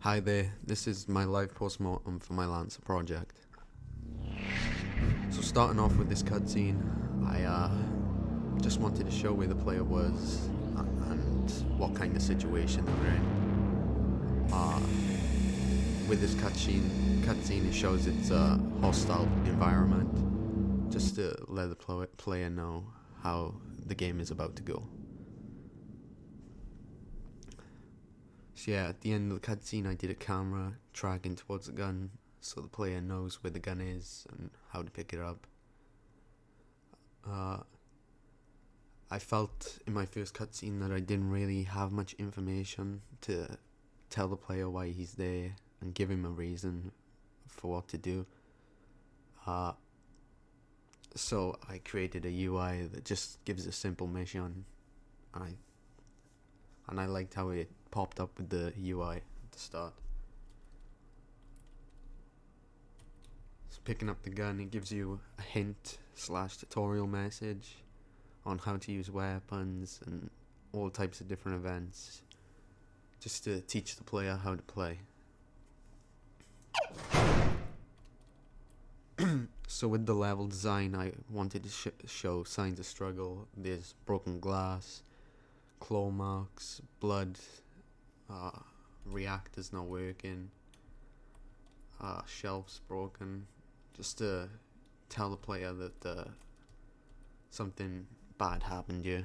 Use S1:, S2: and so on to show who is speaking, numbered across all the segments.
S1: Hi there, this is my live post-mortem for my Lancer project. So starting off with this cutscene, I just wanted to show where the player was and what kind of situation they were in. With this cutscene it shows it's a hostile environment, just to let the player know how the game is about to go. So yeah, at the end of the cutscene I did a camera tracking towards the gun so the player knows where the gun is and how to pick it up. I felt in my first cutscene that I didn't really have much information to tell the player why he's there and give him a reason for what to do. So I created a UI that just gives a simple mission. And I liked how it popped up with the UI at the start. So picking up the gun, it gives you a hint / tutorial message on how to use weapons and all types of different events, just to teach the player how to play. So with the level design, I wanted to show signs of struggle. There's broken glass, claw marks, blood, reactors not working, shelves broken, just to tell the player that something bad happened here.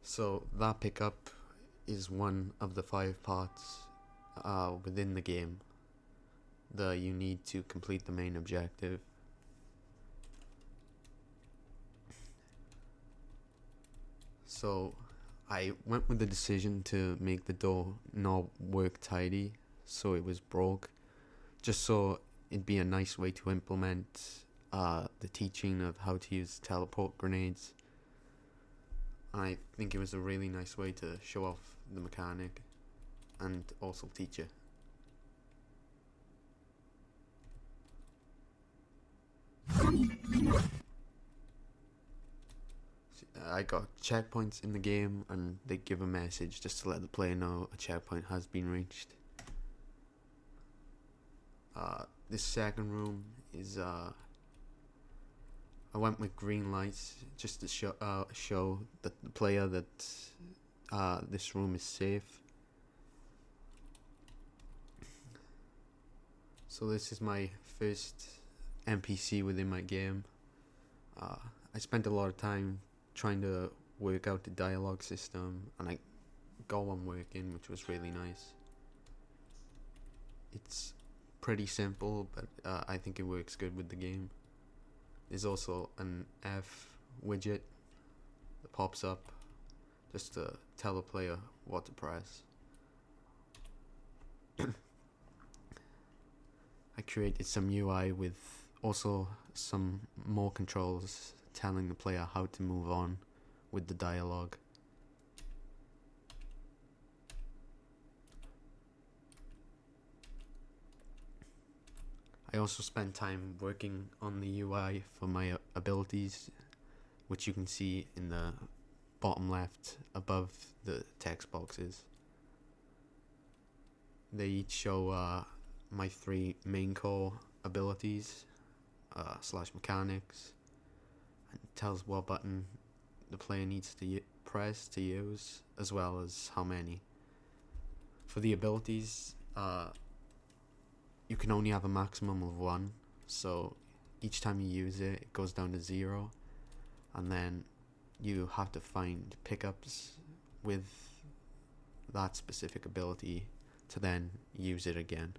S1: So that pickup is one of the 5 parts within the game that you need to complete the main objective. So I went with the decision to make the door not work tidy, so it was broke, just so it'd be a nice way to implement the teaching of how to use teleport grenades. I think it was a really nice way to show off the mechanic and also teach it. I got checkpoints in the game and they give a message just to let the player know a checkpoint has been reached. This second room is I went with green lights just to show the player that this room is safe. So this is my first NPC within my game. I spent a lot of time trying to work out the dialogue system, and I got one working, which was really nice. It's pretty simple, but I think it works good with the game. There's also an F widget that pops up just to tell the player what to press. I created some UI with also some more controls telling the player how to move on with the dialogue. I also spent time working on the UI for my abilities, which you can see in the bottom left above the text boxes. They each show my 3 main core abilities / mechanics, and tells what button the player needs to press to use, as well as how many. For the abilities, you can only have a maximum of 1, so each time you use it, it goes down to 0, and then you have to find pickups with that specific ability to then use it again.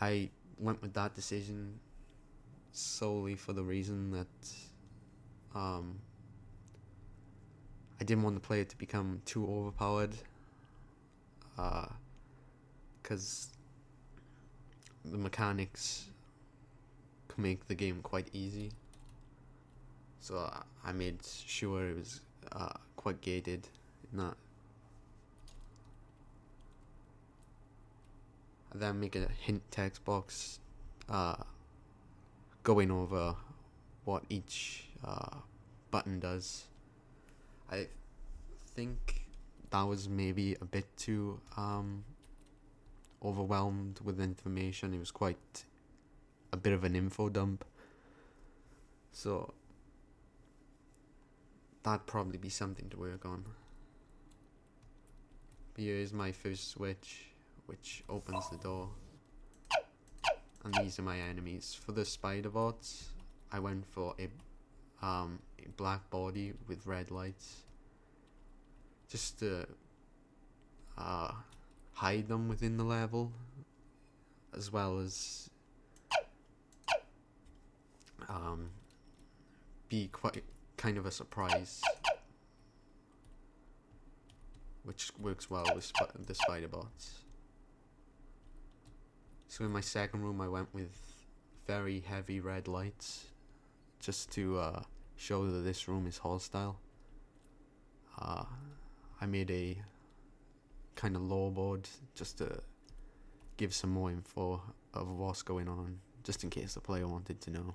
S1: I went with that decision solely for the reason that I didn't want the player to become too overpowered, because the mechanics can make the game quite easy. So I made sure it was quite gated, not. I then make a hint text box going over what each button does. I think that was maybe a bit too overwhelmed with information. It was quite a bit of an info dump. So that'd probably be something to work on. But here is my first switch, which opens the door. And these are my enemies. For the spider bots, I went for a black body with red lights, just to hide them within the level, as well as be quite kind of a surprise, which works well with the spider bots. So in my second room I went with very heavy red lights, just to show that this room is hostile. I made a kind of lore board just to give some more info of what's going on, just in case the player wanted to know.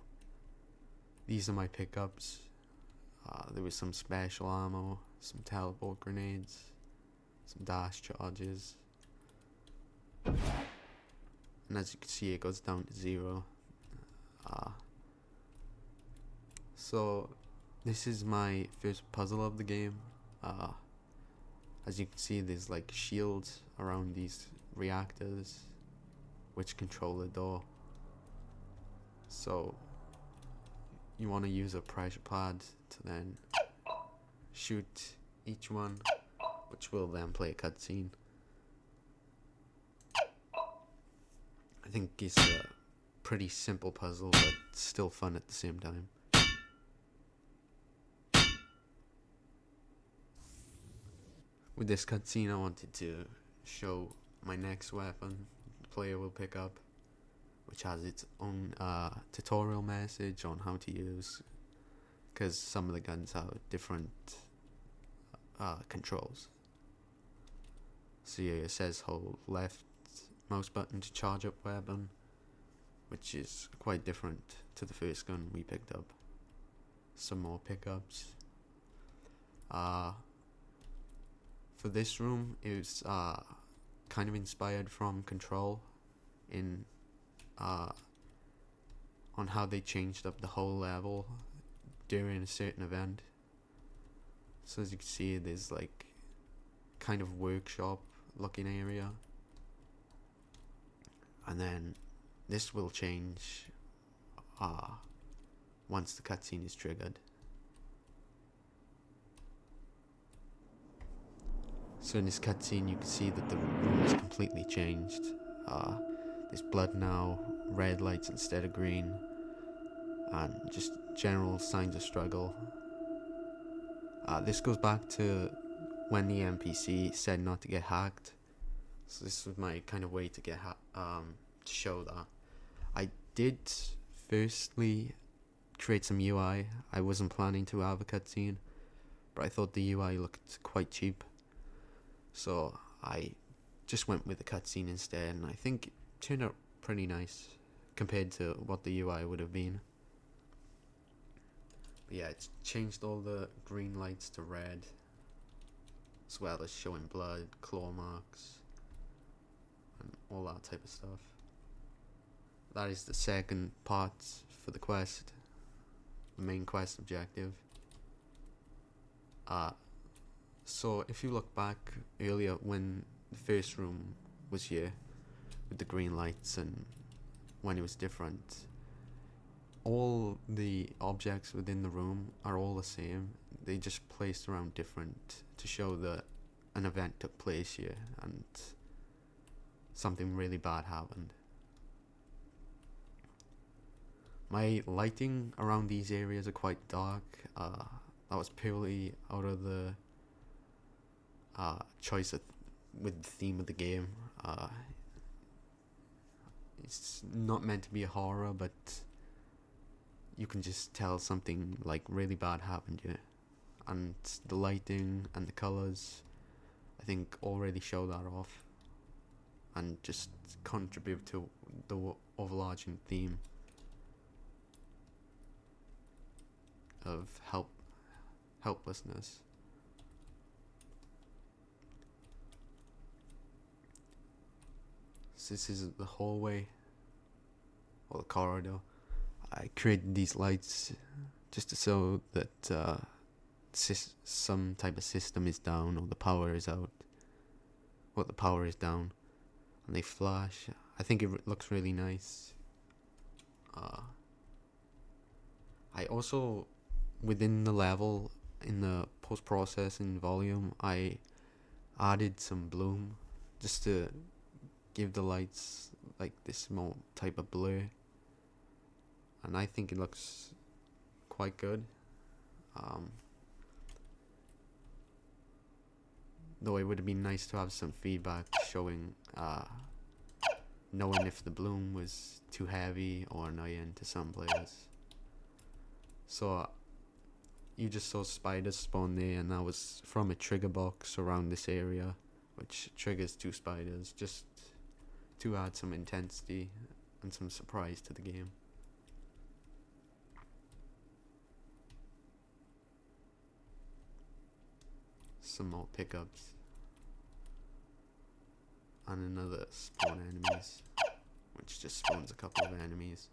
S1: These are my pickups. There was some special ammo, some teleport grenades, some dash charges, and as you can see it goes down to 0. So this is my first puzzle of the game. As you can see, there's like shields around these reactors which control the door. So you want to use a pressure pad to then shoot each one, which will then play a cutscene. I think it's a pretty simple puzzle, but still fun at the same time. With this cutscene, I wanted to show my next weapon the player will pick up, which has its own tutorial message on how to use, because some of the guns have different controls. So here it says hold left mouse button to charge up weapon, which is quite different to the first gun we picked up. Some more pickups. For this room, it was kind of inspired from Control in on how they changed up the whole level during a certain event. So as you can see, there's like kind of workshop looking area, and then this will change once the cutscene is triggered. So in this cutscene you can see that the room is completely changed. There's blood now, red lights instead of green, and just general signs of struggle. This goes back to when the NPC said not to get hacked. So this was my kind of way to get to show that. I did firstly create some UI. I wasn't planning to have a cutscene, but I thought the UI looked quite cheap, so I just went with the cutscene instead, and I think it turned out pretty nice compared to what the UI would have been. But yeah, it's changed all the green lights to red, as well as showing blood, claw marks, and all that type of stuff. That is the second part for the quest, the main quest objective. So if you look back earlier when the first room was here with the green lights and when it was different, all the objects within the room are all the same. They just placed around different to show that an event took place here and something really bad happened. My lighting around these areas are quite dark. That was purely out of the choice with the theme of the game. It's not meant to be a horror, but you can just tell something like really bad happened here, and the lighting and the colors I think already show that off and just contribute to the overarching theme of helplessness. So this is the hallway, or the corridor. I created these lights just to show that some type of system is down, or the power is out, or the power is down, and they flash. I think it looks really nice. I also, within the level, in the post-processing volume, I added some bloom just to give the lights like this more type of blur, and I think it looks quite good. Though it would have been nice to have some feedback showing, knowing if the bloom was too heavy or annoying to some players. So you just saw spiders spawn there, and that was from a trigger box around this area, which triggers 2 spiders, just to add some intensity and some surprise to the game. Some more pickups. And another spawn enemies, which just spawns a couple of enemies.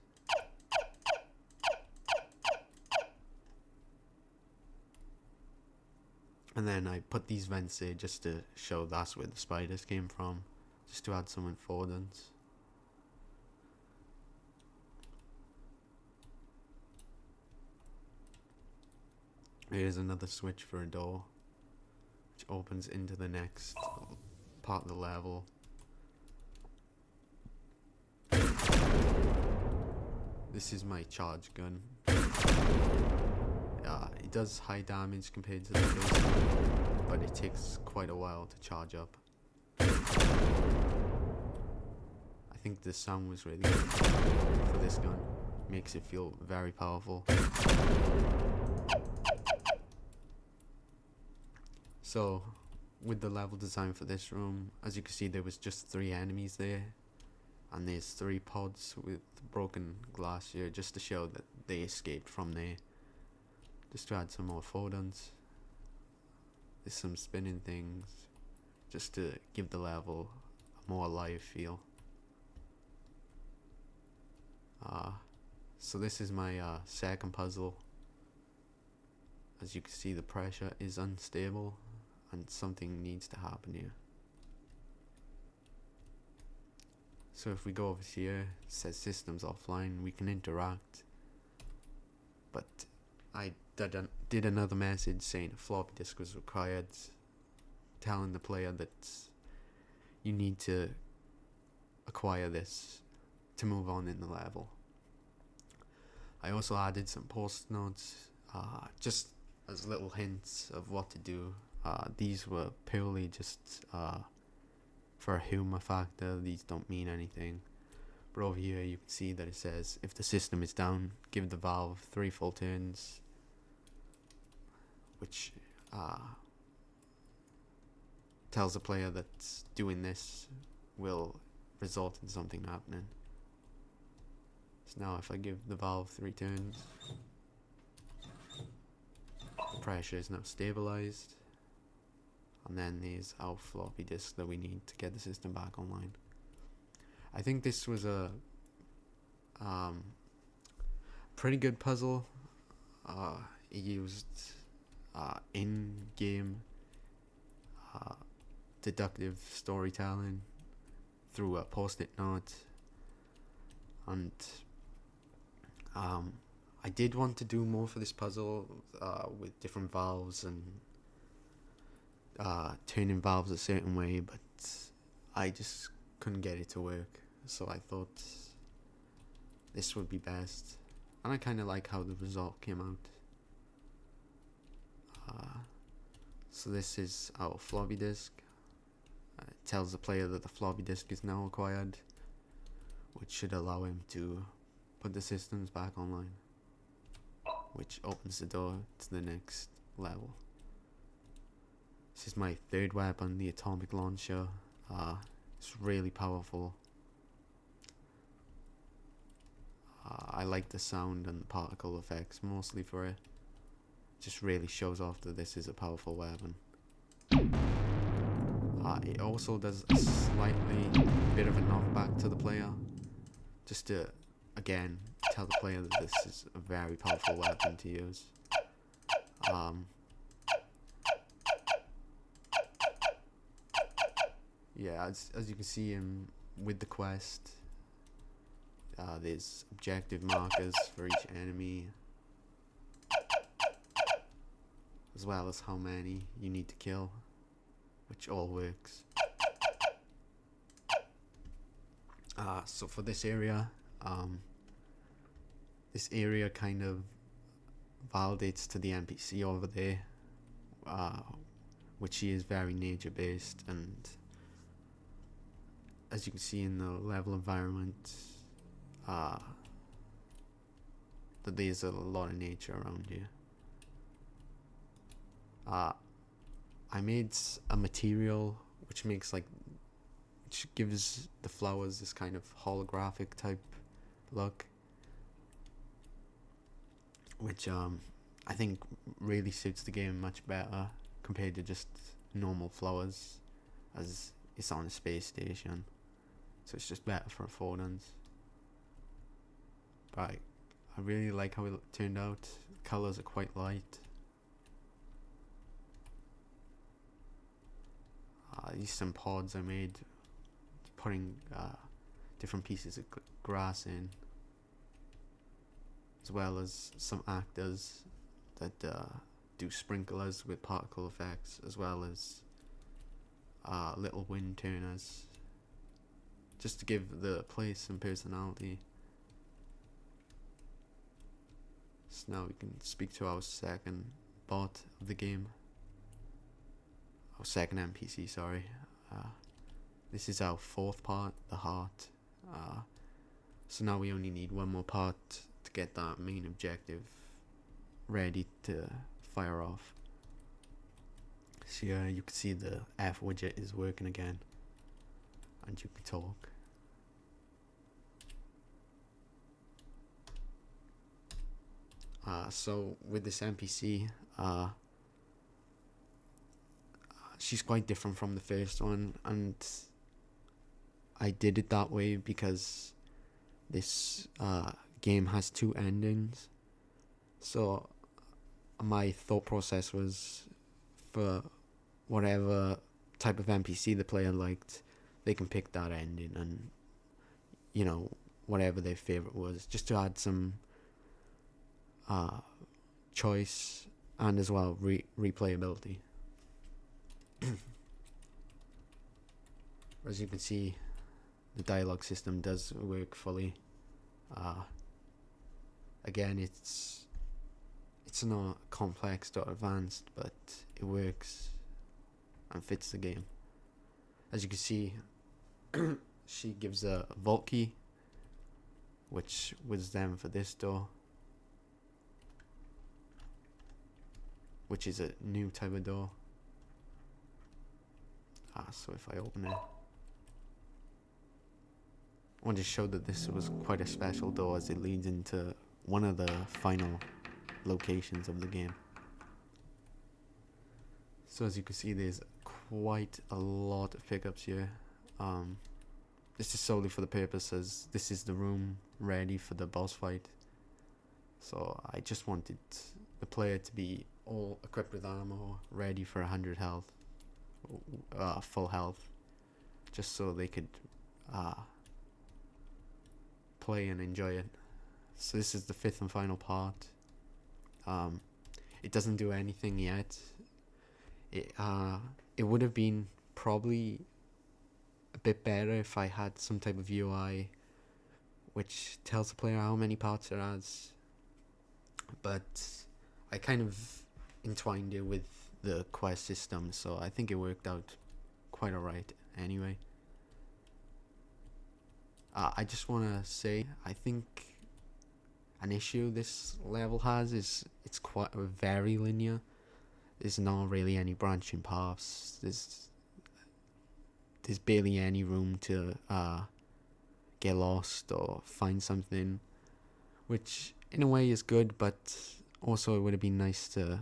S1: And then I put these vents there just to show that's where the spiders came from, just to add some affordance. Here's another switch for a door, which opens into the next part of the level. This is my charge gun. It does high damage compared to the first one, but it takes quite a while to charge up. I think the sound was really good for this gun. Makes it feel very powerful. So, with the level design for this room, as you can see, there was just 3 enemies there, and there's 3 pods with broken glass here, just to show that they escaped from there. Just to add some more affordance. There's some spinning things, just to give the level a more alive feel. So this is my second puzzle. As you can see, the pressure is unstable, and something needs to happen here. So if we go over here, it says systems offline, we can interact. But I did another message saying a floppy disk was required, telling the player that you need to acquire this to move on in the level. I also added some post notes, just as little hints of what to do. These were purely just for a humor factor. These don't mean anything. But over here you can see that it says, if the system is down, give the valve 3 full turns, which tells the player that doing this will result in something happening. So now if I give the valve 3 turns, the pressure is now stabilized, and then there's our floppy disk that we need to get the system back online. I think this was a pretty good puzzle. It used in-game deductive storytelling through a post-it note, and I did want to do more for this puzzle with different valves and turning valves a certain way, but I just couldn't get it to work, so I thought this would be best, and I kind of like how the result came out. So this is our floppy disk. It tells the player that the floppy disk is now acquired, which should allow him to put the systems back online, which opens the door to the next level. This is my 3rd weapon, the atomic launcher. It's really powerful. I like the sound and the particle effects mostly for it. Just really shows off that this is a powerful weapon. It also does a slightly bit of a knockback to the player, just to, again, tell the player that this is a very powerful weapon to use. Yeah, as you can see with the quest, there's objective markers for each enemy, as well as how many you need to kill, which all works. So for this area kind of validates to the NPC over there, which is very nature based, and as you can see in the level environment, that there's a lot of nature around here. I made a material which gives the flowers this kind of holographic type look, which I think really suits the game much better compared to just normal flowers, as it's on a space station, so it's just better for affordance. But I really like how it turned out. The colours are quite light. These some pods I made, putting different pieces of grass in, as well as some actors that do sprinklers with particle effects, as well as little wind turners, just to give the place some personality. So now we can speak to our second bot of the game. Our second NPC, sorry. This is our fourth part, the heart. So now we only need one more part to get that main objective ready to fire off. So yeah, you can see the F widget is working again, and you can talk. So with this NPC, she's quite different from the first one, and I did it that way because this game has two endings. So my thought process was, for whatever type of NPC the player liked, they can pick that ending, and whatever their favorite was, just to add some choice and as well replayability. As you can see, the dialogue system does work fully. Again, it's not complex or advanced, but it works and fits the game. As you can see, she gives a vault key, which was then for this door, which is a new type of door. So if I open it, I want to show that this was quite a special door, as it leads into one of the final locations of the game. So as you can see, there's quite a lot of pickups here. This is solely for the purpose as this is the room ready for the boss fight. So I just wanted the player to be all equipped with ammo, ready for 100 health, full health, just so they could play and enjoy it. So this is the fifth and final part. It doesn't do anything yet. It would have been probably a bit better if I had some type of UI which tells the player how many parts it has, but I kind of entwined it with the quest system, so I think it worked out quite alright anyway. I just want to say, I think an issue this level has is it's quite very linear. There's not really any branching paths. There's barely any room to get lost or find something, which in a way is good, but also it would have been nice to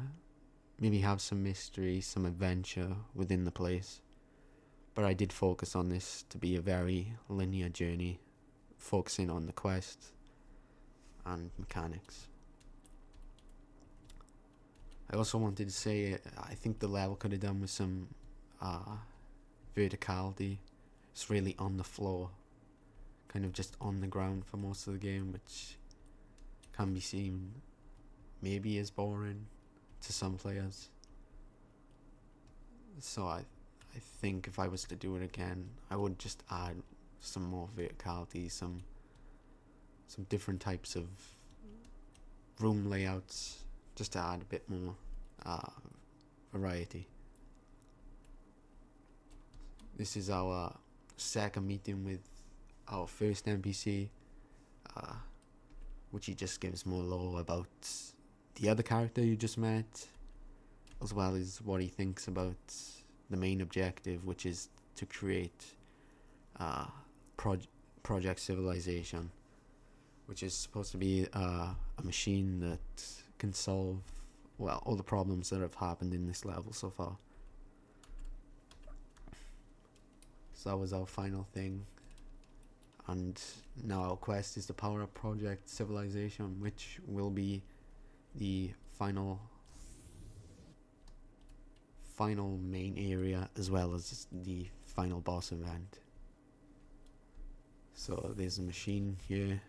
S1: maybe have some mystery, some adventure within the place. But I did focus on this to be a very linear journey, focusing on the quest and mechanics. I also wanted to say I think the level could have done with some verticality. It's really on the floor, kind of just on the ground for most of the game, which can be seen maybe as boring to some players. So I think if I was to do it again, I would just add some more verticality, some different types of room layouts, just to add a bit more variety. This is our second meeting with our first NPC, which he just gives more lore about the other character you just met, as well as what he thinks about the main objective, which is to create Project Civilization, which is supposed to be a machine that can solve, well, all the problems that have happened in this level so far. So that was our final thing. And now our quest is to power up Project Civilization, which will be the final main area, as well as the final boss event. So there's a machine here.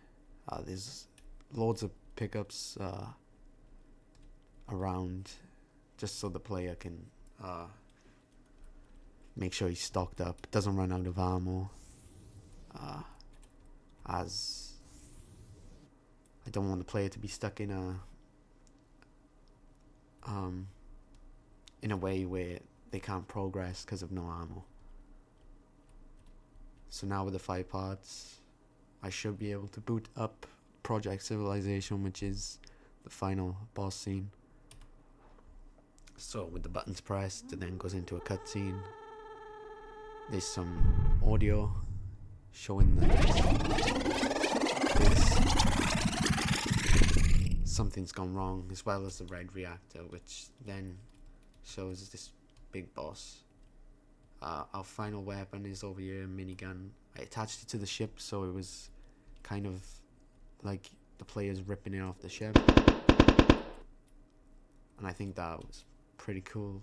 S1: There's loads of pickups around, just so the player can make sure he's stocked up, doesn't run out of ammo. As I don't want the player to be stuck in a way where they can't progress because of no ammo. So now with the 5 parts, I should be able to boot up Project Civilization, which is the final boss scene. So with the buttons pressed, it then goes into a cutscene. There's some audio showing that something's gone wrong, as well as the red reactor, which then shows this big boss. Our final weapon is over here, a minigun. I attached it to the ship, so it was kind of like the player's ripping it off the ship, and I think that was pretty cool.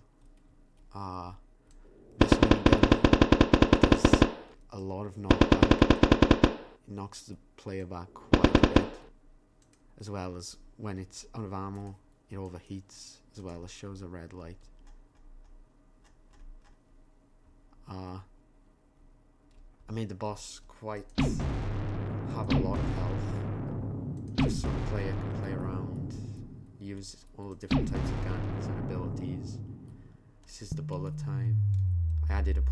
S1: This minigun does a lot of knockback. It knocks the player back quite a bit, as well as when it's out of ammo, it overheats, as well as shows a red light. I made the boss have a lot of health, just so the player can play around, use all the different types of guns and abilities. This is the bullet time. I added a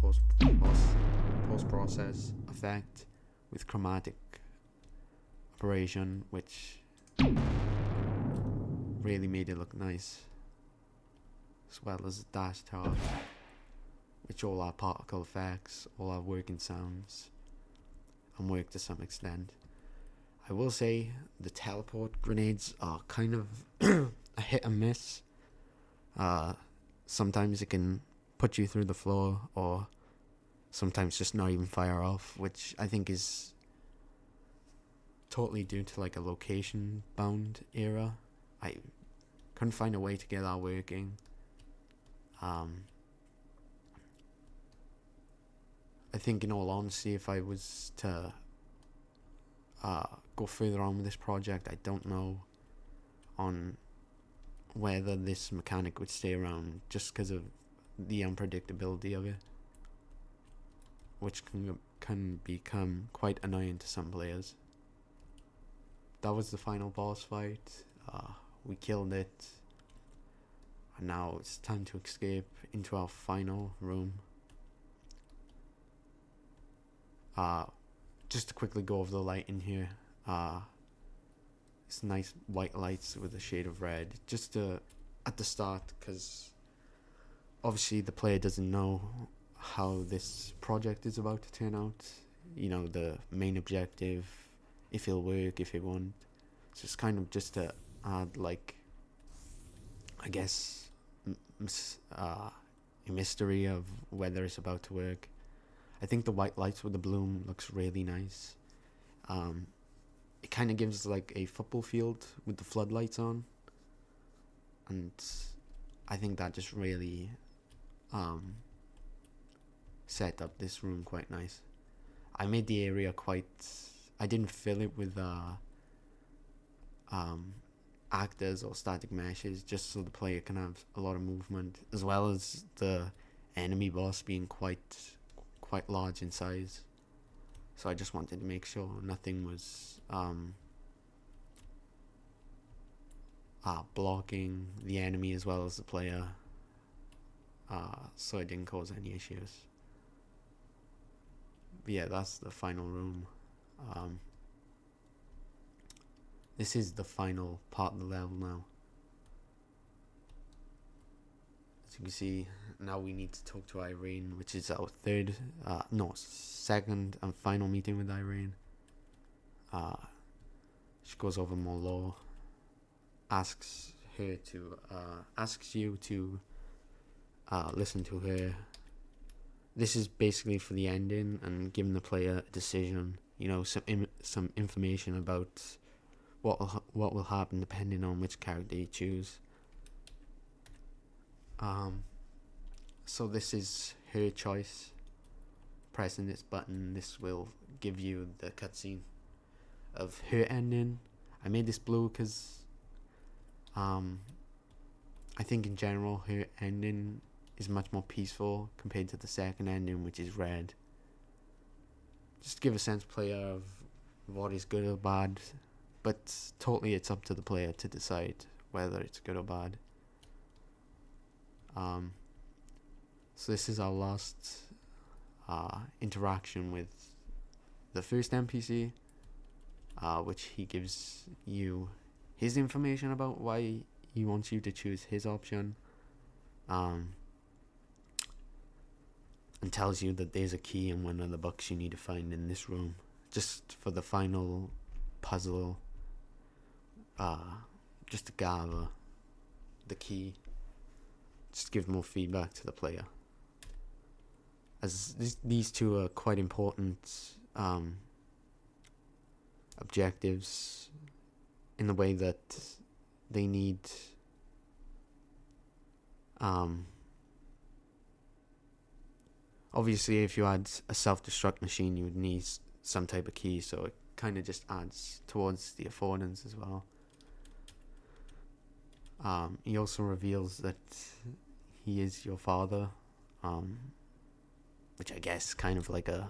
S1: post-process effect with chromatic operation, which really made it look nice, as well as the dash tar, which all our particle effects, all our working sounds, and work to some extent. I will say the teleport grenades are kind of a hit and miss. Sometimes it can put you through the floor, or sometimes just not even fire off, which I think is totally due to like a location bound error. I couldn't find a way to get that working. I think, in all honesty, if I was to go further on with this project, I don't know on whether this mechanic would stay around, just because of the unpredictability of it, which can become quite annoying to some players. That was the final boss fight. We killed it, and now it's time to escape into our final room. Just to quickly go over the light in here. It's nice white lights with a shade of red, just at the start, because obviously the player doesn't know how this project is about to turn out. You know, the main objective, if it'll work, if it won't. So it's kind of just to add, like, I guess, a mystery of whether it's about to work. I think the white lights with the bloom looks really nice. Um, it kind of gives like a football field with the floodlights on, and I think that just really set up this room quite nice. I made the area quite. I didn't fill it with actors or static meshes, just so the player can have a lot of movement, as well as the enemy boss being quite large in size. So I just wanted to make sure nothing was blocking the enemy as well as the player, so it didn't cause any issues. But yeah, that's the final room. This is the final part of the level now. As you can see, now we need to talk to Irene, which is our second and final meeting with Irene. She goes over more lore, asks you to listen to her. This is basically for the ending and giving the player a decision. You know, some information about what will happen depending on which character you choose. So this is her choice. Pressing this button, this will give you the cutscene of her ending. I made this blue because I think in general her ending is much more peaceful compared to the second ending, which is red. Just to give a sense player of what is good or bad, but totally it's up to the player to decide whether it's good or bad. So this is our last interaction with the first NPC, which he gives you his information about why he wants you to choose his option, and tells you that there's a key in one of the books you need to find in this room, just for the final puzzle, just to gather the key, just give more feedback to the player, as these two are quite important objectives in the way that they need obviously if you had a self-destruct machine you would need some type of key, so it kind of just adds towards the affordance as well. He also reveals that he is your father, which I guess is kind of like a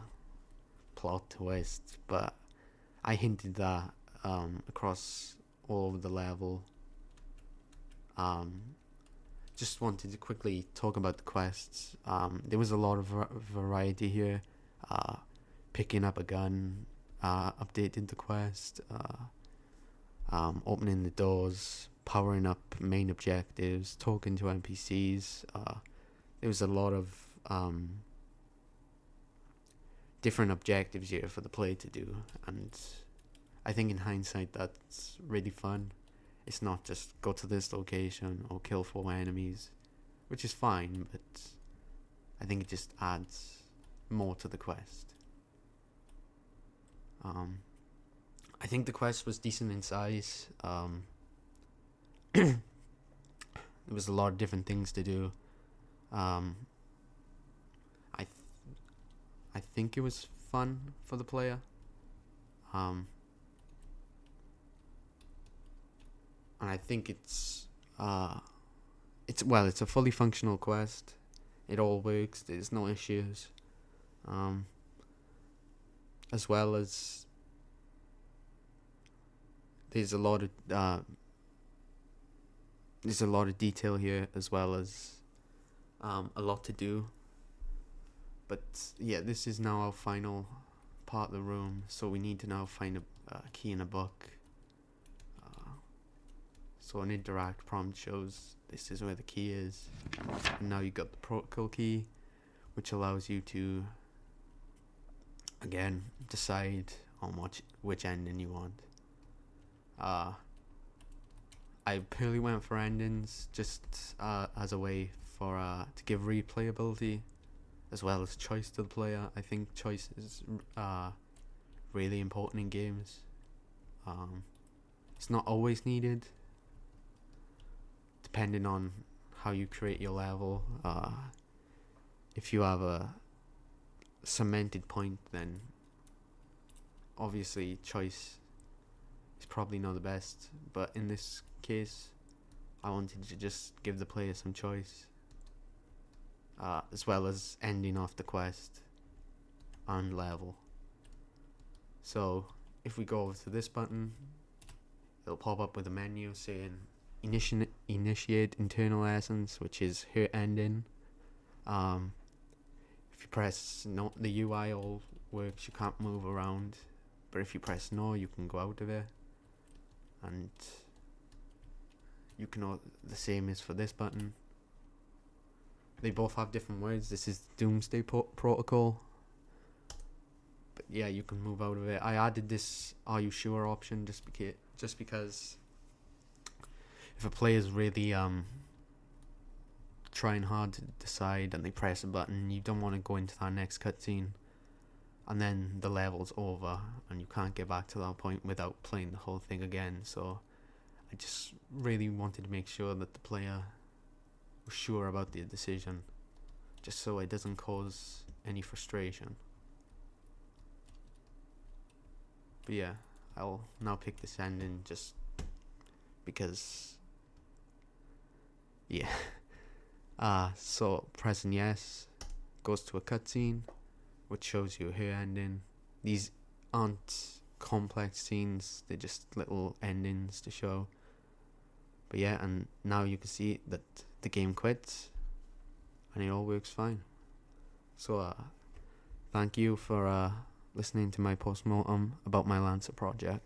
S1: plot twist, but I hinted that across all over the level. Just wanted to quickly talk about the quests. There was a lot of variety here. Picking up a gun, updating the quest, opening the doors, powering up main objectives, talking to NPCs. There was a lot of different objectives here for the player to do, and I think in hindsight that's really fun. It's not just go to this location or kill 4 enemies, which is fine, but I think it just adds more to the quest. I think the quest was decent in size. There was a lot of different things to do. I think it was fun for the player. And I think it's a fully functional quest. It all works. There's no issues. As well as there's a lot of detail here, as well as a lot to do. But yeah, this is now our final part of the room, so we need to now find a key in a book. So an interact prompt shows this is where the key is, and now you got the protocol key, which allows you to again decide on which ending you want. I purely went for endings just as a way for to give replayability, as well as choice to the player. I think choice is really important in games. It's not always needed, depending on how you create your level. If you have a cemented point, then obviously choice is probably not the best. But in this case, I wanted to just give the player some choice, as well as ending off the quest and level. So if we go over to this button, it'll pop up with a menu saying initiate internal essence, which is her ending. If you press no, the UI all works, you can't move around, but if you press no, you can go out of it. And you can the same is for this button. They both have different words. This is Doomsday Protocol, but yeah, you can move out of it. I added this "Are you sure?" option just because if a player's really trying hard to decide and they press a button, you don't want to go into that next cutscene and then the level's over and you can't get back to that point without playing the whole thing again. So I just really wanted to make sure that the player was sure about the decision, just so it doesn't cause any frustration. But yeah, I'll now pick this ending just because, yeah. So pressing yes goes to a cutscene which shows you her ending. These aren't complex scenes, they're just little endings to show. But yeah, and now you can see that the game quits and it all works fine. So thank you for listening to my post-mortem about my Lancer project.